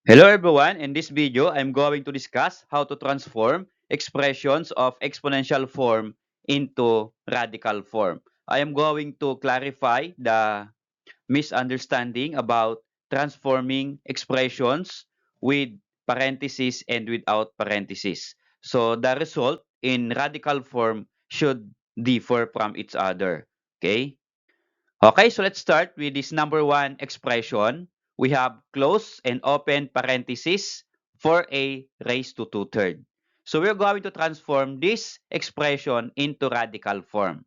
Hello everyone, in this video, I'm going to discuss how to transform expressions of exponential form into radical form. I am going to clarify the misunderstanding about transforming expressions with parentheses and without parentheses. So the result in radical form should differ from each other. Okay? Okay, so let's start with this number one expression. We have close and open parentheses for a raised to two-third. So we're going to transform this expression into radical form.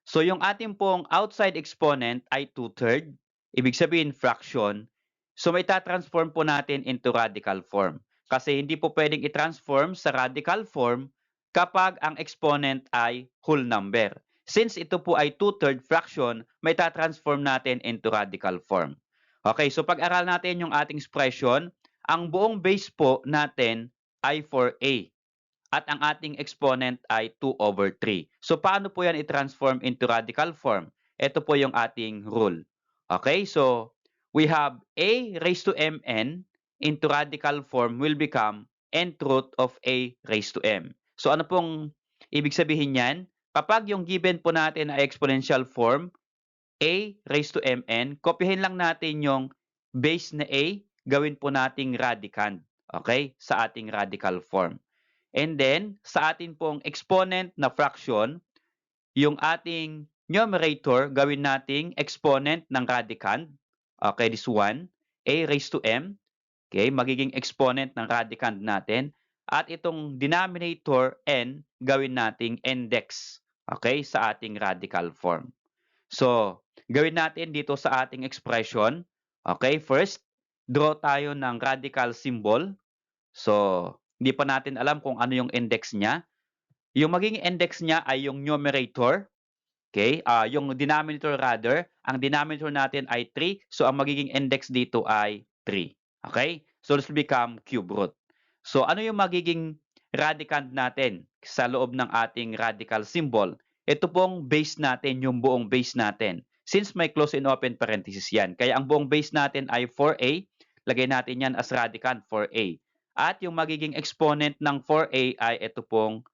So yung ating pong outside exponent ay two-third, ibig sabihin fraction. So may transform po natin into radical form. Kasi hindi po pwedeng i-transform sa radical form kapag ang exponent ay whole number. Since ito po ay two-third fraction, may transform natin into radical form. Okay, so pag-aral natin yung ating expression, ang buong base po natin ay 4a at ang ating exponent ay 2 over 3. So paano po yan i-transform into radical form? Ito po yung ating rule. Okay, so we have a raised to mn into radical form will become nth root of a raised to m. So ano pong ibig sabihin yan? Kapag yung given po natin ay exponential form, a raised to mn, kopyahin lang natin yung base na a, gawin po nating radicand. Okay? Sa ating radical form. And then, sa atin pong exponent na fraction, yung ating numerator, gawin nating exponent ng radicand. Okay, this one, a raised to m. Okay, magiging exponent ng radicand natin. At itong denominator, n, gawin nating index. Okay, sa ating radical form. So, gawin natin dito sa ating expression. Okay, first, draw tayo ng radical symbol. So, hindi pa natin alam kung ano yung index niya. Yung magiging index niya ay yung numerator. Okay? Yung denominator rather. Ang denominator natin ay 3. So, ang magiging index dito ay 3. Okay? So, this will become cube root. So, ano yung magiging radicand natin sa loob ng ating radical symbol? Ito pong base natin, yung buong base natin. Since may close and open parenthesis yan. Kaya ang buong base natin ay 4a. Lagay natin yan as radicand 4a. At yung magiging exponent ng 4a ay ito pong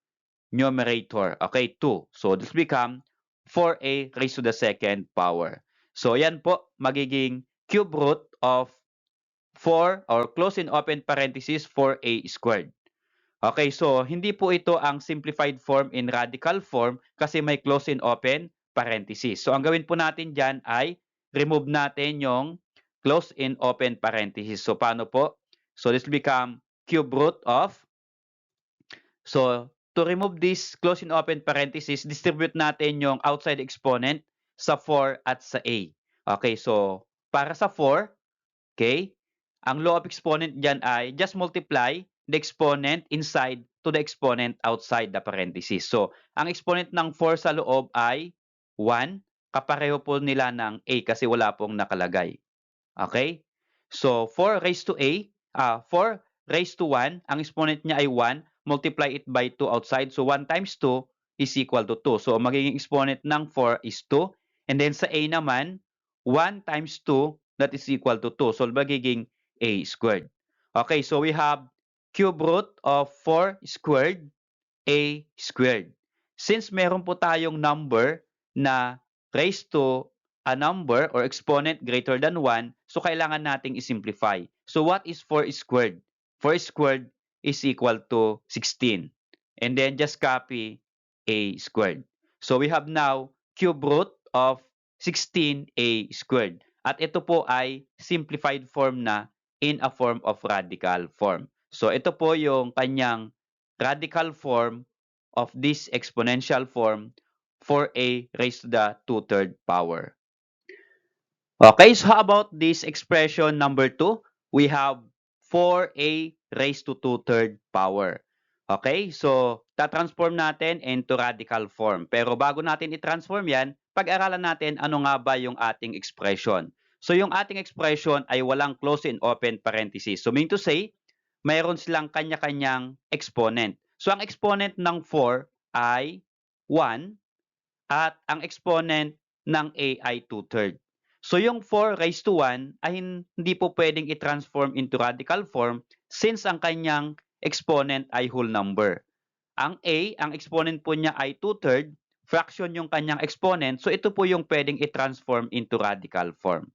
numerator. Okay, 2. So, this become 4a raised to the second power. So, yan po, magiging cube root of 4 or close and open parenthesis 4a squared. Okay, so hindi po ito ang simplified form in radical form kasi may close and open parenthesis. So, ang gawin po natin dyan ay remove natin yung close and open parenthesis. So, paano po? So, this will become cube root of, so, to remove this close and open parenthesis, distribute natin yung outside exponent sa 4 at sa a. Okay, so, para sa 4, okay, ang law of exponent dyan ay just multiply the exponent inside to the exponent outside the parenthesis. So, ang exponent ng 4 sa loob ay 1. Kapareho po nila ng a kasi wala pong nakalagay. Okay? So, 4 raised to a, 4 raised to 1, ang exponent niya ay 1, multiply it by 2 outside. So, 1 times 2 is equal to 2. So, magiging exponent ng 4 is 2. And then sa a naman, 1 times 2, that is equal to 2. So, magiging a squared. Okay, so we have cube root of 4 squared, a squared. Since meron po tayong number na raised to a number or exponent greater than 1, so kailangan nating i-simplify. So what is 4 squared? 4 squared is equal to 16. And then just copy a squared. So we have now cube root of 16a squared. At ito po ay simplified form na in a form of radical form. So ito po yung kanyang radical form of this exponential form for a raised to the two-third power. Okay, so how about this expression number 2? We have 4a raised to two-third power. Okay, so ta-transform natin into radical form. Pero bago natin i-transform yan, pag-aralan natin ano nga ba yung ating expression. So yung ating expression ay walang close and open parenthesis. So mean to say, mayroon silang kanya-kanyang exponent. So ang exponent ng 4 ay 1 at ang exponent ng a ay two-third. So yung 4 raised to 1 ay hindi po pwedeng i-transform into radical form since ang kanyang exponent ay whole number. Ang A, ang exponent po niya ay 2/3, fraction yung kanyang exponent, so ito po yung pwedeng i-transform into radical form.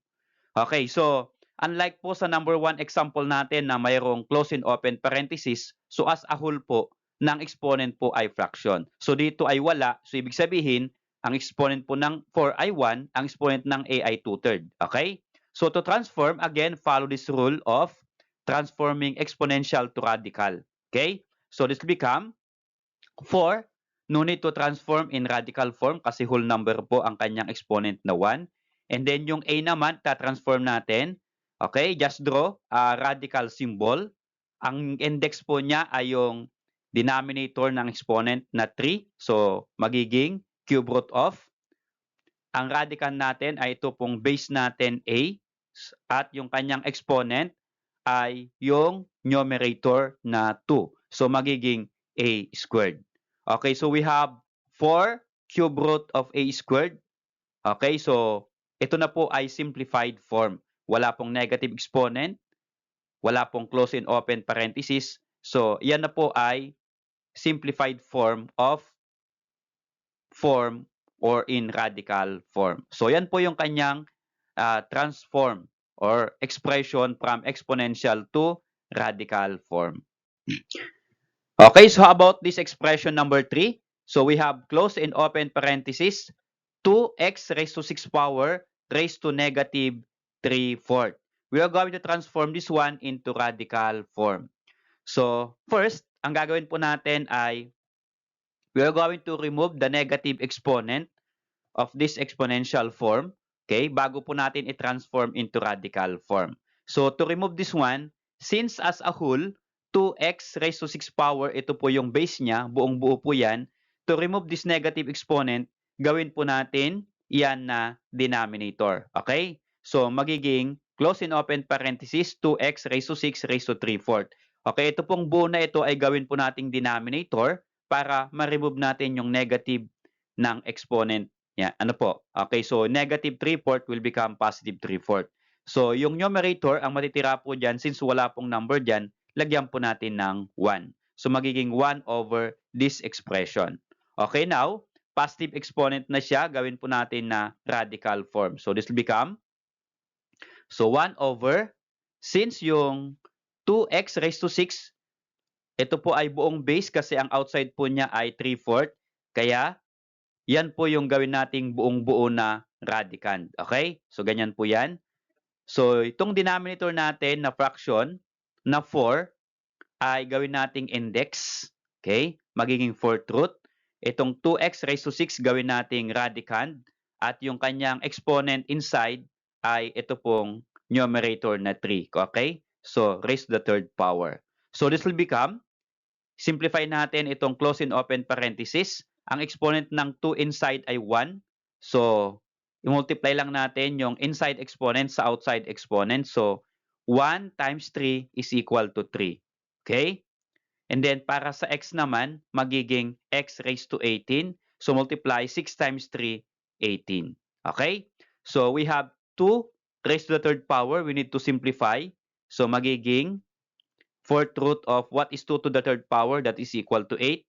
Okay, so unlike po sa number 1 example natin na mayroong close and open parenthesis, so as a whole po, ng exponent po ay fraction. So dito ay wala, so ibig sabihin, ang exponent po ng 4 ay 1, ang exponent ng A ay 2/3. Okay? So to transform, again, follow this rule of transforming exponential to radical. Okay? So this will become 4, no need to transform in radical form kasi whole number po ang kanyang exponent na 1. And then yung A naman, ta-transform natin. Okay, just draw a radical symbol. Ang index po niya ay yung denominator ng exponent na 3. So, magiging cube root of. Ang radical natin ay ito pong base natin A at yung kanyang exponent ay yung numerator na 2. So, magiging A squared. Okay, so we have 4 cube root of A squared. Okay, so ito na po ay simplified form. Wala pong negative exponent, wala pong close and open parenthesis. So, yan na po ay simplified form of form or in radical form. So, yan po yung kanyang transform or expression from exponential to radical form. Okay, so how about this expression number 3? So we have close and open parenthesis, 2x raised to 6 power raised to negative 3/4. We are going to transform this one into radical form. So first, ang gagawin po natin ay we are going to remove the negative exponent of this exponential form, okay, bago po natin i-transform into radical form. So to remove this one, since as a whole, 2x raised to 6 power, ito po yung base niya, buong buo po yan. To remove this negative exponent, gawin po natin yan na denominator. Okay? So magiging close and open parenthesis, 2x raised to 6 raised to 3/4. Okay, ito pong buo na ito ay gawin po nating denominator para ma-remove natin yung negative ng exponent. Yeah, ano po? Okay, so negative 3/4 will become positive 3/4. So yung numerator, ang matitira po dyan, since wala pong number dyan, lagyan po natin ng 1. So magiging 1 over this expression. Okay, now, positive exponent na siya, gawin po natin na radical form. So this will become, so 1 over, since yung 2x raised to 6, ito po ay buong base kasi ang outside po niya ay 3/4. Kaya, yan po yung gawin nating buong-buo na radicand. Okay? So, ganyan po yan. So, itong denominator natin na fraction na 4 ay gawin nating index. Okay? Magiging 4th root. Itong 2x raised to 6 gawin nating radicand. At yung kanyang exponent inside ay ito pong numerator na 3. Okay? So, raised to the 3rd power. So, this will become, simplify natin itong close and open parenthesis. Ang exponent ng 2 inside ay 1. So, i-multiply lang natin yung inside exponent sa outside exponent. So, 1 times 3 is equal to 3. Okay? And then, para sa x naman, magiging x raised to 18. So, multiply 6 times 3, 18. Okay? So, we have 2 raised to the 3rd power. We need to simplify. So, magiging 4th root of what is 2 to the 3rd power? That is equal to 8.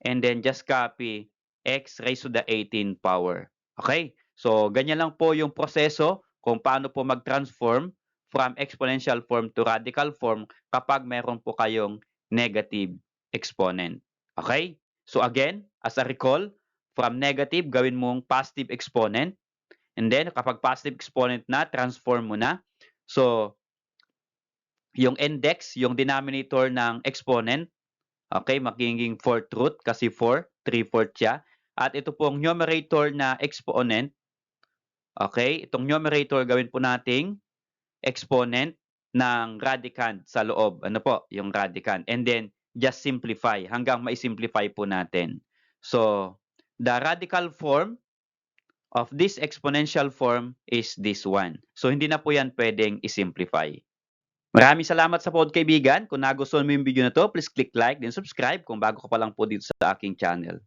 And then just copy x raised to the 18 power. Okay? So, ganyan lang po yung proseso kung paano po mag-transform from exponential form to radical form kapag meron po kayong negative exponent. Okay? So, again, as a recall, from negative, gawin mong positive exponent. And then, kapag positive exponent na, transform mo na. So, yung index, yung denominator ng exponent, okay, magiging 4th root kasi 4, 3/4 siya. At ito pong numerator na exponent, okay, itong numerator gawin po nating exponent ng radicand sa loob. Ano po, yung radicand. And then, just simplify hanggang ma-simplify po natin. So, the radical form of this exponential form is this one. So, hindi na po yan pwedeng i-simplify. Maraming salamat sa kaibigan. Kung nagustuhan mo yung video na to, please click like, then subscribe kung bago ka pa lang po dito sa aking channel.